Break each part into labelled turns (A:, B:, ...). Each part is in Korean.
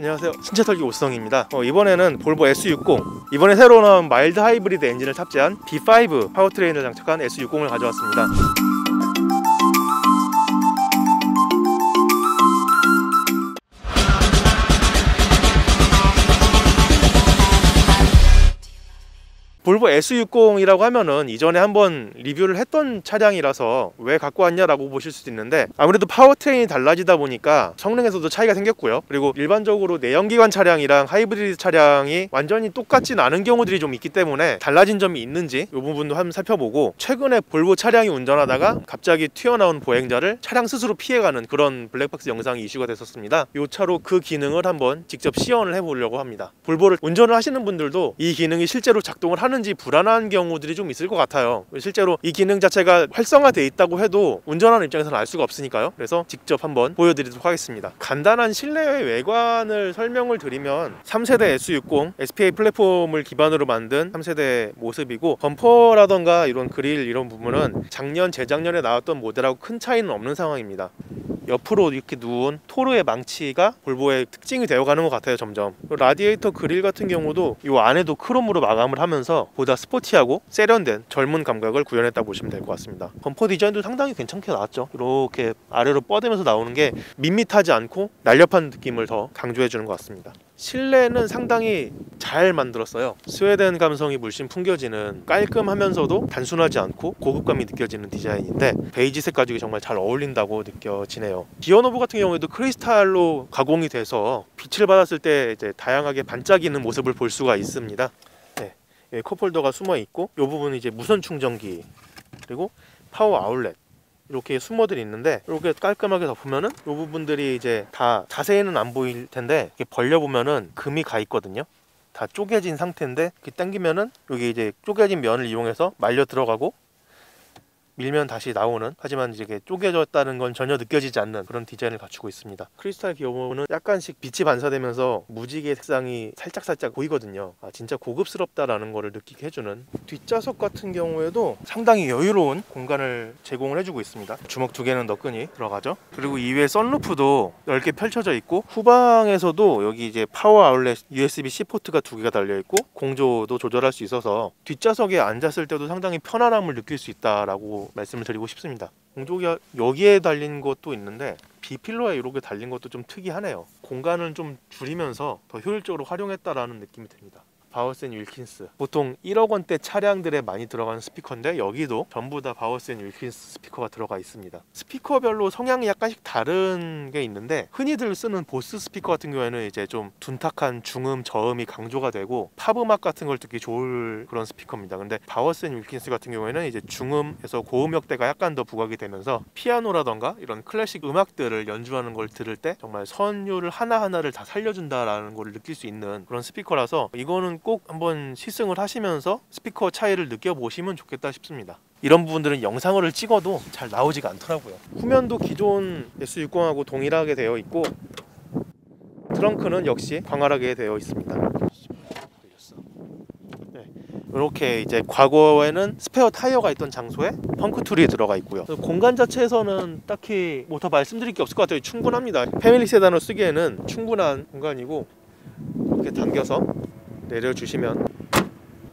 A: 안녕하세요, 신차털기 오수성입니다. 이번에는 볼보 S60, 이번에 새로 나온 마일드 하이브리드 엔진을 탑재한 B5 파워트레인을 장착한 S60을 가져왔습니다. 볼보 S60이라고 하면은 이전에 한번 리뷰를 했던 차량이라서 왜 갖고 왔냐라고 보실 수도 있는데, 아무래도 파워트레인이 달라지다 보니까 성능에서도 차이가 생겼고요. 그리고 일반적으로 내연기관 차량이랑 하이브리드 차량이 완전히 똑같진 않은 경우들이 좀 있기 때문에 달라진 점이 있는지 이 부분도 한번 살펴보고, 최근에 볼보 차량이 운전하다가 갑자기 튀어나온 보행자를 차량 스스로 피해가는 그런 블랙박스 영상이 이슈가 됐었습니다. 이 차로 그 기능을 한번 직접 시연을 해보려고 합니다. 볼보를 운전을 하시는 분들도 이 기능이 실제로 작동을 하는지 불안한 경우들이 좀 있을 것 같아요. 실제로 이 기능 자체가 활성화되어 있다고 해도 운전하는 입장에서는 알 수가 없으니까요. 그래서 직접 한번 보여드리도록 하겠습니다. 간단한 실내 외관을 설명을 드리면 3세대 S60 SPA 플랫폼을 기반으로 만든 3세대 모습이고, 범퍼라던가 이런 그릴 이런 부분은 작년 재작년에 나왔던 모델하고 큰 차이는 없는 상황입니다. 옆으로 이렇게 누운 토르의 망치가 볼보의 특징이 되어가는 것 같아요. 점점 라디에이터 그릴 같은 경우도 이 안에도 크롬으로 마감을 하면서 보다 스포티하고 세련된 젊은 감각을 구현했다고 보시면 될 것 같습니다. 범퍼 디자인도 상당히 괜찮게 나왔죠. 이렇게 아래로 뻗으면서 나오는 게 밋밋하지 않고 날렵한 느낌을 더 강조해주는 것 같습니다. 실내는 상당히 잘 만들었어요. 스웨덴 감성이 물씬 풍겨지는 깔끔하면서도 단순하지 않고 고급감이 느껴지는 디자인인데, 베이지색 가죽이 정말 잘 어울린다고 느껴지네요. 기어 노브 같은 경우에도 크리스탈로 가공이 돼서 빛을 받았을 때 이제 다양하게 반짝이는 모습을 볼 수가 있습니다. 네, 컵홀더가 숨어 있고, 이 부분은 이제 무선 충전기 그리고 파워 아울렛 이렇게 숨어들이 있는데, 이렇게 깔끔하게 덮으면은 이 부분들이 이제 다 자세히는 안 보일 텐데, 이렇게 벌려보면은 금이 가 있거든요. 다 쪼개진 상태인데, 이렇게 당기면은 여기 이제 쪼개진 면을 이용해서 말려 들어가고 밀면 다시 나오는, 하지만 이게 쪼개졌다는 건 전혀 느껴지지 않는 그런 디자인을 갖추고 있습니다. 크리스탈 기어보는 약간씩 빛이 반사되면서 무지개 색상이 살짝 보이거든요. 진짜 고급스럽다라는 거를 느끼게 해주는. 뒷좌석 같은 경우에도 상당히 여유로운 공간을 제공을 해주고 있습니다. 주먹 두 개는 너끈히 들어가죠. 그리고 이외에 썬루프도 넓게 펼쳐져 있고, 후방에서도 여기 이제 파워 아울렛 USB-C 포트가 두 개가 달려 있고, 공조도 조절할 수 있어서 뒷좌석에 앉았을 때도 상당히 편안함을 느낄 수 있다라고 말씀을 드리고 싶습니다. 공조기 여기에 달린 것도 있는데, B필러에 이렇게 달린 것도 좀 특이하네요. 공간을 좀 줄이면서 더 효율적으로 활용했다라는 느낌이 듭니다. 바워스 앤 윌킨스, 보통 1억 원대 차량들에 많이 들어가는 스피커인데, 여기도 전부 다 바워스 앤 윌킨스 스피커가 들어가 있습니다. 스피커별로 성향이 약간씩 다른 게 있는데, 흔히들 쓰는 보스 스피커 같은 경우에는 이제 좀 둔탁한 중음, 저음이 강조가 되고 팝 음악 같은 걸 듣기 좋을 그런 스피커입니다. 근데 바워스 앤 윌킨스 같은 경우에는 이제 중음에서 고음역대가 약간 더 부각이 되면서 피아노라던가 이런 클래식 음악들을 연주하는 걸 들을 때 정말 선율을 하나하나를 다 살려준다라는 걸 느낄 수 있는 그런 스피커라서, 이거는 꼭 한번 시승을 하시면서 스피커 차이를 느껴보시면 좋겠다 싶습니다. 이런 부분들은 영상을 찍어도 잘 나오지가 않더라고요. 후면도 기존 S60하고 동일하게 되어 있고, 트렁크는 역시 광활하게 되어 있습니다. 이렇게 이제 과거에는 스페어 타이어가 있던 장소에 펑크 툴이 들어가 있고요. 공간 자체에서는 딱히 뭐 더 말씀드릴 게 없을 것 같아요. 충분합니다. 패밀리 세단으로 쓰기에는 충분한 공간이고, 이렇게 당겨서 내려주시면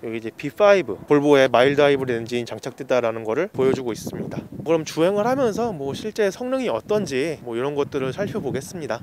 A: 여기 이제 B5 볼보의 마일드 하이브리드 엔진 장착됐다라는 거를 보여주고 있습니다. 그럼 주행을 하면서 뭐 실제 성능이 어떤지 뭐 이런 것들을 살펴보겠습니다.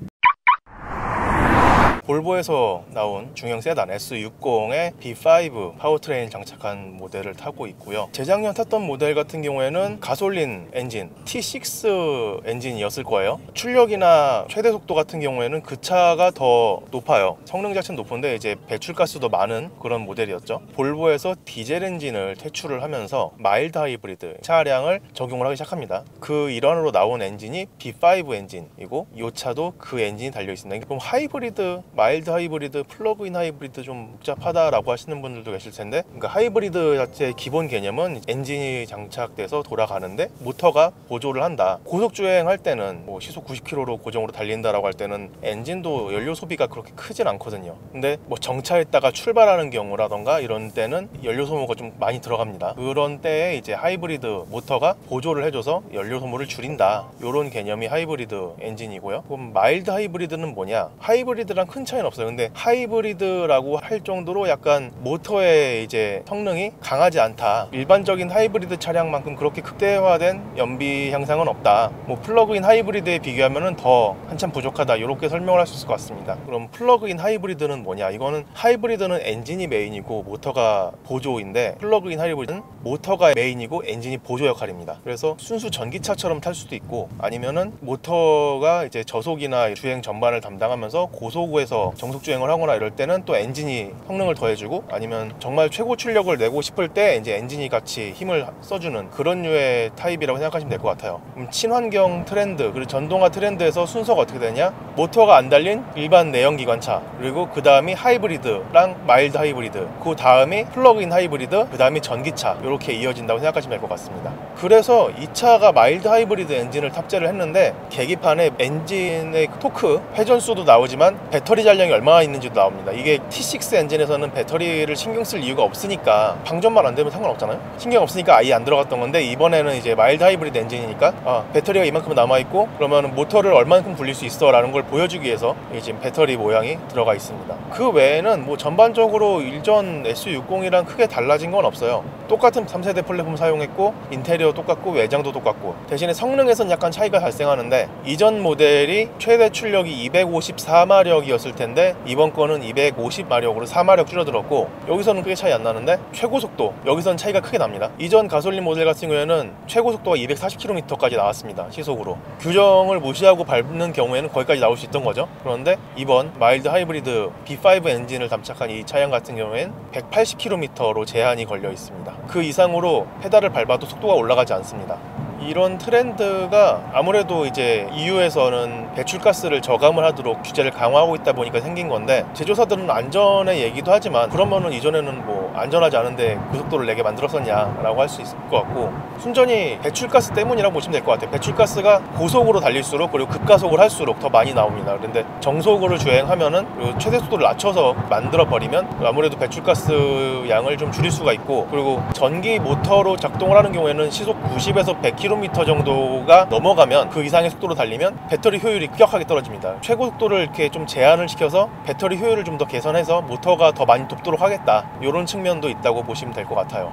A: 볼보에서 나온 중형 세단 S60에 B5 파워트레인 장착한 모델을 타고 있고요. 재작년 탔던 모델 같은 경우에는 가솔린 엔진 T6 엔진이었을 거예요. 출력이나 최대 속도 같은 경우에는 그 차가 더 높아요. 성능 자체는 높은데 이제 배출가스도 많은 그런 모델이었죠. 볼보에서 디젤 엔진을 퇴출을 하면서 마일드 하이브리드 차량을 적용을 하기 시작합니다. 그 일환으로 나온 엔진이 B5 엔진이고, 이 차도 그 엔진이 달려 있습니다. 그럼 하이브리드, 마일드 하이브리드, 플러그인 하이브리드 좀 복잡하다라고 하시는 분들도 계실 텐데, 그러니까 하이브리드 자체의 기본 개념은 엔진이 장착돼서 돌아가는데 모터가 보조를 한다. 고속주행 할 때는 뭐 시속 90km로 고정으로 달린다라고 할 때는 엔진도 연료 소비가 그렇게 크진 않거든요. 근데 뭐 정차했다가 출발하는 경우라던가 이런 때는 연료 소모가 좀 많이 들어갑니다. 그런 때에 이제 하이브리드 모터가 보조를 해줘서 연료 소모를 줄인다. 이런 개념이 하이브리드 엔진이고요. 그럼 마일드 하이브리드는 뭐냐? 하이브리드랑 큰 큰 차이는 없어요. 근데 하이브리드라고 할 정도로 약간 모터의 이제 성능이 강하지 않다, 일반적인 하이브리드 차량만큼 그렇게 극대화된 연비 향상은 없다, 뭐 플러그인 하이브리드에 비교하면은 더 한참 부족하다, 이렇게 설명을 할 수 있을 것 같습니다. 그럼 플러그인 하이브리드는 뭐냐? 이거는 하이브리드는 엔진이 메인이고 모터가 보조인데, 플러그인 하이브리드는 모터가 메인이고 엔진이 보조 역할입니다. 그래서 순수 전기차처럼 탈 수도 있고, 아니면은 모터가 이제 저속이나 주행 전반을 담당하면서 고속에서 정속 주행을 하거나 이럴 때는 또 엔진이 성능을 더해주고, 아니면 정말 최고 출력을 내고 싶을 때 이제 엔진이 같이 힘을 써주는 그런 류의 타입이라고 생각하시면 될 것 같아요. 친환경 트렌드, 그리고 전동화 트렌드에서 순서가 어떻게 되냐? 모터가 안 달린 일반 내연기관차, 그리고 그 다음이 하이브리드랑 마일드 하이브리드, 그 다음이 플러그인 하이브리드, 그 다음이 전기차, 이렇게 이어진다고 생각하시면 될 것 같습니다. 그래서 이 차가 마일드 하이브리드 엔진을 탑재를 했는데, 계기판에 엔진의 토크, 회전수도 나오지만 배터리 잔량이 얼마나 있는지도 나옵니다. 이게 T6 엔진에서는 배터리를 신경 쓸 이유가 없으니까, 방전만 안 되면 상관없잖아요. 신경 없으니까 아예 안 들어갔던 건데, 이번에는 이제 마일드 하이브리드 엔진이니까 배터리가 이만큼 남아있고, 그러면 모터를 얼만큼 굴릴 수 있어 라는 걸 보여주기 위해서 지금 배터리 모양이 들어가 있습니다. 그 외에는 뭐 전반적으로 일전 S60이랑 크게 달라진 건 없어요. 똑같은 3세대 플랫폼 사용했고, 인테리어 똑같고, 외장도 똑같고, 대신에 성능에선 약간 차이가 발생하는데, 이전 모델이 최대 출력이 254마력이었을 텐데 이번 거는 250마력으로 4마력 줄어들었고, 여기서는 크게 차이 안 나는데 최고 속도, 여기선 차이가 크게 납니다. 이전 가솔린 모델 같은 경우에는 최고 속도가 240km까지 나왔습니다. 시속으로. 규정을 무시하고 밟는 경우에는 거기까지 나올 수 있던 거죠. 그런데 이번 마일드 하이브리드 B5 엔진을 담착한 이 차량 같은 경우에는 180km로 제한이 걸려 있습니다. 그 이상으로 페달을 밟아도 속도가 올라가지 않습니다. 이런 트렌드가 아무래도 이제 EU에서는 배출가스를 저감을 하도록 규제를 강화하고 있다 보니까 생긴 건데, 제조사들은 안전의 얘기도 하지만, 그러면은 이전에는 뭐 안전하지 않은데 고속도로를 내게 만들었었냐 라고 할 수 있을 것 같고, 순전히 배출가스 때문이라고 보시면 될 것 같아요. 배출가스가 고속으로 달릴수록, 그리고 급가속을 할수록 더 많이 나옵니다. 그런데 정속으로 주행하면은, 그리고 최대 속도를 낮춰서 만들어 버리면 아무래도 배출가스 양을 좀 줄일 수가 있고, 그리고 전기 모터로 작동을 하는 경우에는 시속 90에서 100km 정도가 넘어가면, 그 이상의 속도로 달리면 배터리 효율이 급격하게 떨어집니다. 최고 속도를 이렇게 좀 제한을 시켜서 배터리 효율을 좀 더 개선해서 모터가 더 많이 돕도록 하겠다, 이런 측면도 있다고 보시면 될 것 같아요.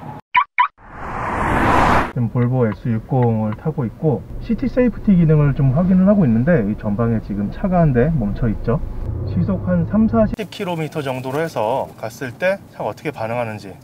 A: 지금 볼보 S60을 타고 있고, 시티 세이프티 기능을 좀 확인을 하고 있는데, 이 전방에 지금 차가 한 대 멈춰 있죠. 시속 한 30-40km 정도로 해서 갔을 때 차가 어떻게 반응하는지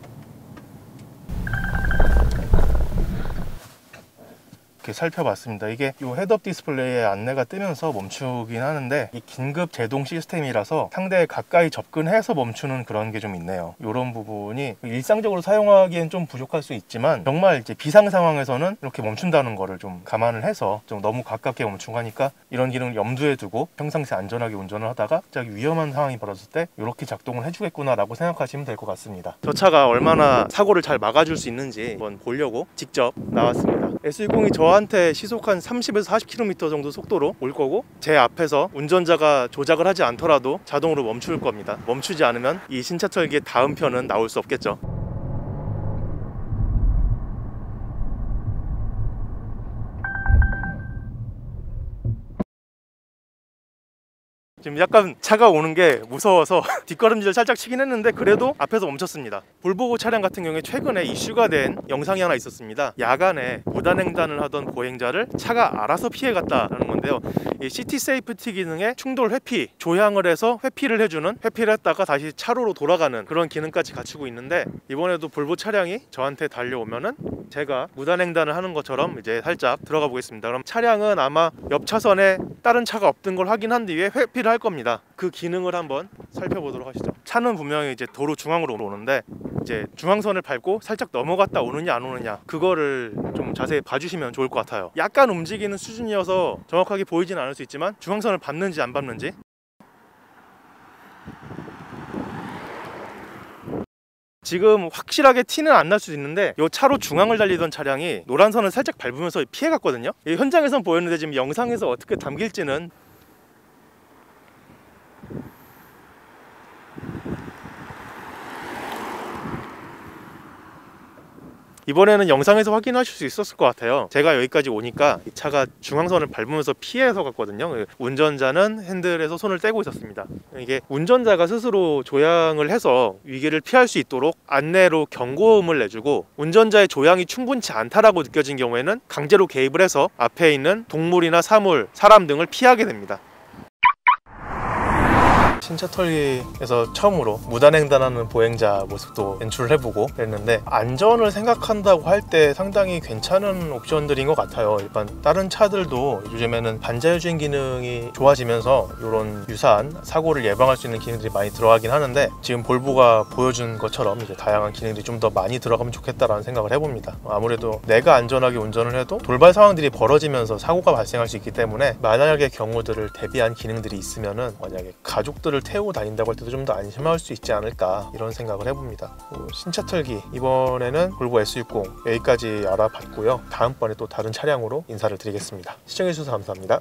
A: 이렇게 살펴봤습니다. 이게 이 헤드업 디스플레이에 안내가 뜨면서 멈추긴 하는데, 이 긴급 제동 시스템이라서 상대에 가까이 접근해서 멈추는 그런 게 좀 있네요. 이런 부분이 일상적으로 사용하기엔 좀 부족할 수 있지만, 정말 이제 비상 상황에서는 이렇게 멈춘다는 거를 좀 감안을 해서, 좀 너무 가깝게 멈추고 하니까 이런 기능을 염두에 두고 평상시 안전하게 운전을 하다가 갑자기 위험한 상황이 벌어졌을 때 이렇게 작동을 해주겠구나 라고 생각하시면 될 것 같습니다. 저 차가 얼마나 사고를 잘 막아줄 수 있는지 한번 보려고 직접 나왔습니다. S60이 저한테 시속 한 30에서 40km 정도 속도로 올 거고, 제 앞에서 운전자가 조작을 하지 않더라도 자동으로 멈출 겁니다. 멈추지 않으면 이 신차철기의 다음 편은 나올 수 없겠죠. 지금 약간 차가 오는 게 무서워서 뒷걸음질을 살짝 치긴 했는데, 그래도 앞에서 멈췄습니다. 볼보 차량 같은 경우에 최근에 이슈가 된 영상이 하나 있었습니다. 야간에 무단횡단을 하던 보행자를 차가 알아서 피해갔다는 건데요. 이 시티 세이프티 기능에 충돌 회피, 조향을 해서 회피를 해주는, 회피를 했다가 다시 차로로 돌아가는 그런 기능까지 갖추고 있는데, 이번에도 볼보 차량이 저한테 달려오면은 제가 무단횡단을 하는 것처럼 이제 살짝 들어가 보겠습니다. 그럼 차량은 아마 옆 차선에 다른 차가 없던 걸 확인한 뒤에 회피를 할 겁니다. 그 기능을 한번 살펴보도록 하시죠. 차는 분명히 이제 도로 중앙으로 오는데, 이제 중앙선을 밟고 살짝 넘어갔다 오느냐 안 오느냐, 그거를 좀 자세히 봐주시면 좋을 것 같아요. 약간 움직이는 수준이어서 정확하게 보이진 않을 수 있지만, 중앙선을 밟는지 안 밟는지. 지금 확실하게 티는 안 날 수도 있는데, 이 차로 중앙을 달리던 차량이 노란선을 살짝 밟으면서 피해갔거든요. 현장에선 보였는데 지금 영상에서 어떻게 담길지는. 이번에는 영상에서 확인하실 수 있었을 것 같아요. 제가 여기까지 오니까 이 차가 중앙선을 밟으면서 피해서 갔거든요. 운전자는 핸들에서 손을 떼고 있었습니다. 이게 운전자가 스스로 조향을 해서 위기를 피할 수 있도록 안내로 경고음을 내주고, 운전자의 조향이 충분치 않다라고 느껴진 경우에는 강제로 개입을 해서 앞에 있는 동물이나 사물, 사람 등을 피하게 됩니다. 신차 털기에서 처음으로 무단횡단하는 보행자 모습도 연출을 해보고 그랬는데, 안전을 생각한다고 할 때 상당히 괜찮은 옵션들인 것 같아요. 일단 다른 차들도 요즘에는 반자율주행 기능이 좋아지면서 이런 유사한 사고를 예방할 수 있는 기능들이 많이 들어가긴 하는데, 지금 볼보가 보여준 것처럼 이제 다양한 기능들이 좀 더 많이 들어가면 좋겠다라는 생각을 해봅니다. 아무래도 내가 안전하게 운전을 해도 돌발 상황들이 벌어지면서 사고가 발생할 수 있기 때문에 만약의 경우들을 대비한 기능들이 있으면은, 만약에 가족들을 태우고 다닌다고 할 때도 좀 더 안심할 수 있지 않을까, 이런 생각을 해봅니다. 신차 털기 이번에는 볼보 S60 여기까지 알아봤고요. 다음번에 또 다른 차량으로 인사를 드리겠습니다. 시청해주셔서 감사합니다.